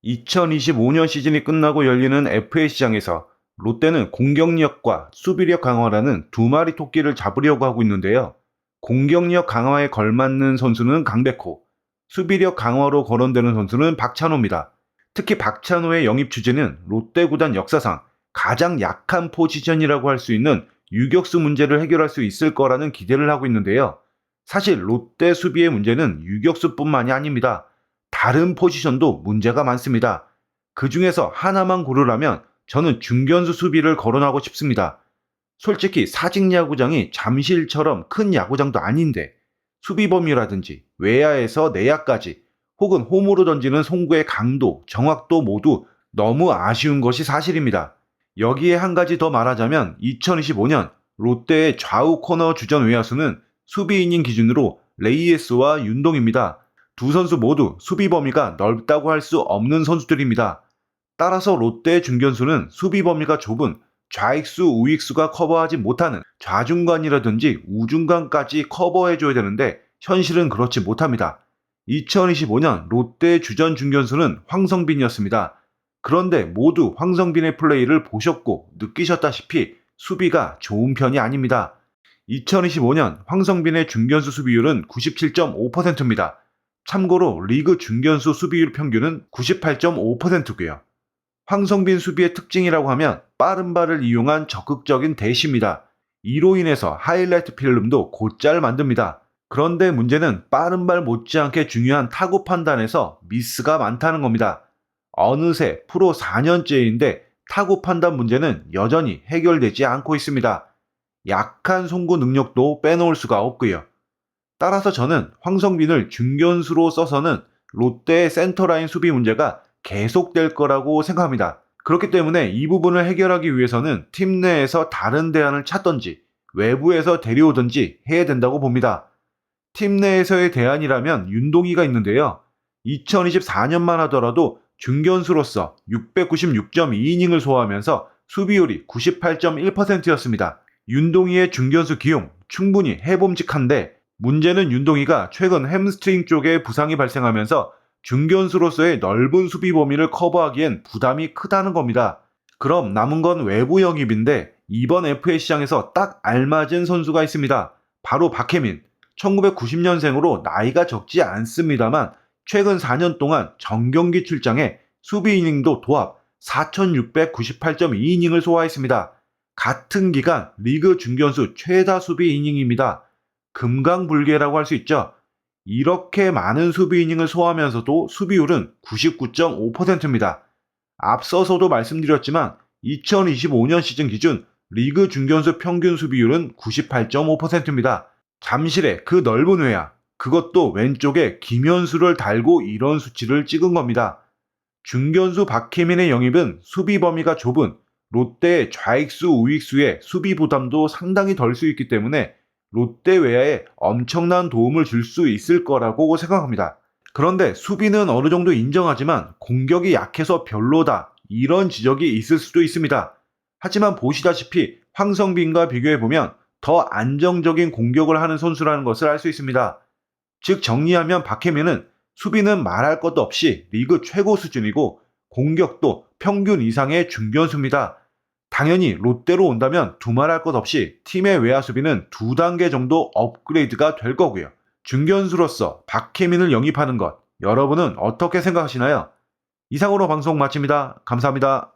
2025년 시즌이 끝나고 열리는 FA 시장에서 롯데는 공격력과 수비력 강화라는 두 마리 토끼를 잡으려고 하고 있는데요. 공격력 강화에 걸맞는 선수는 강백호, 수비력 강화로 거론되는 선수는 박찬호입니다. 특히 박찬호의 영입 추진은 롯데 구단 역사상 가장 약한 포지션이라고 할 수 있는 유격수 문제를 해결할 수 있을 거라는 기대를 하고 있는데요. 사실 롯데 수비의 문제는 유격수뿐만이 아닙니다. 다른 포지션도 문제가 많습니다. 그 중에서 하나만 고르라면 저는 중견수 수비를 거론하고 싶습니다. 솔직히 사직 야구장이 잠실처럼 큰 야구장도 아닌데 수비범위라든지 외야에서 내야까지 혹은 홈으로 던지는 송구의 강도, 정확도 모두 너무 아쉬운 것이 사실입니다. 여기에 한 가지 더 말하자면 2025년 롯데의 좌우 코너 주전 외야수는 수비 이닝 기준으로 레이에스와 윤동입니다. 두 선수 모두 수비 범위가 넓다고 할 수 없는 선수들입니다. 따라서 롯데의 중견수는 수비 범위가 좁은 좌익수, 우익수가 커버하지 못하는 좌중간이라든지 우중간까지 커버해줘야 되는데 현실은 그렇지 못합니다. 2025년 롯데의 주전 중견수는 황성빈이었습니다. 그런데 모두 황성빈의 플레이를 보셨고 느끼셨다시피 수비가 좋은 편이 아닙니다. 2025년 황성빈의 중견수 수비율은 97.5%입니다. 참고로 리그 중견수 수비율 평균은 98.5%고요. 황성빈 수비의 특징이라고 하면 빠른 발을 이용한 적극적인 대시입니다. 이로 인해서 하이라이트 필름도 곧잘 만듭니다. 그런데 문제는 빠른 발 못지않게 중요한 타구 판단에서 미스가 많다는 겁니다. 어느새 프로 4년째인데 타구 판단 문제는 여전히 해결되지 않고 있습니다. 약한 송구 능력도 빼놓을 수가 없고요. 따라서 저는 황성빈을 중견수로 써서는 롯데의 센터라인 수비 문제가 계속될 거라고 생각합니다. 그렇기 때문에 이 부분을 해결하기 위해서는 팀 내에서 다른 대안을 찾던지 외부에서 데려오든지 해야 된다고 봅니다. 팀 내에서의 대안이라면 윤동희가 있는데요. 2024년만 하더라도 중견수로서 696.2이닝을 소화하면서 수비율이 98.1%였습니다. 윤동희의 중견수 기용 충분히 해봄직한데 문제는 윤동희가 최근 햄스트링 쪽에 부상이 발생하면서 중견수로서의 넓은 수비 범위를 커버하기엔 부담이 크다는 겁니다. 그럼 남은 건 외부 영입인데 이번 FA 시장에서 딱 알맞은 선수가 있습니다. 바로 박혜민. 1990년생으로 나이가 적지 않습니다만 최근 4년 동안 정경기 출장에 수비 이닝도 도합 4,698.2이닝을 소화했습니다. 같은 기간 리그 중견수 최다 수비 이닝입니다. 금강불개라고 할 수 있죠. 이렇게 많은 수비 이닝을 소화하면서도 수비율은 99.5%입니다. 앞서서도 말씀드렸지만 2025년 시즌 기준 리그 중견수 평균 수비율은 98.5%입니다. 잠실의 그 넓은 외야, 그것도 왼쪽에 김현수를 달고 이런 수치를 찍은 겁니다. 중견수 박혜민의 영입은 수비 범위가 좁은 롯데의 좌익수, 우익수의 수비 부담도 상당히 덜 수 있기 때문에 롯데 외야에 엄청난 도움을 줄 수 있을 거라고 생각합니다. 그런데 수비는 어느 정도 인정하지만 공격이 약해서 별로다 이런 지적이 있을 수도 있습니다. 하지만 보시다시피 황성빈과 비교해보면 더 안정적인 공격을 하는 선수라는 것을 알 수 있습니다. 즉 정리하면 박혜민은 수비는 말할 것도 없이 리그 최고 수준이고 공격도 평균 이상의 중견수입니다. 당연히 롯데로 온다면 두말할 것 없이 팀의 외야 수비는 2단계 정도 업그레이드가 될 거고요. 중견수로서 박혜민을 영입하는 것, 여러분은 어떻게 생각하시나요? 이상으로 방송 마칩니다. 감사합니다.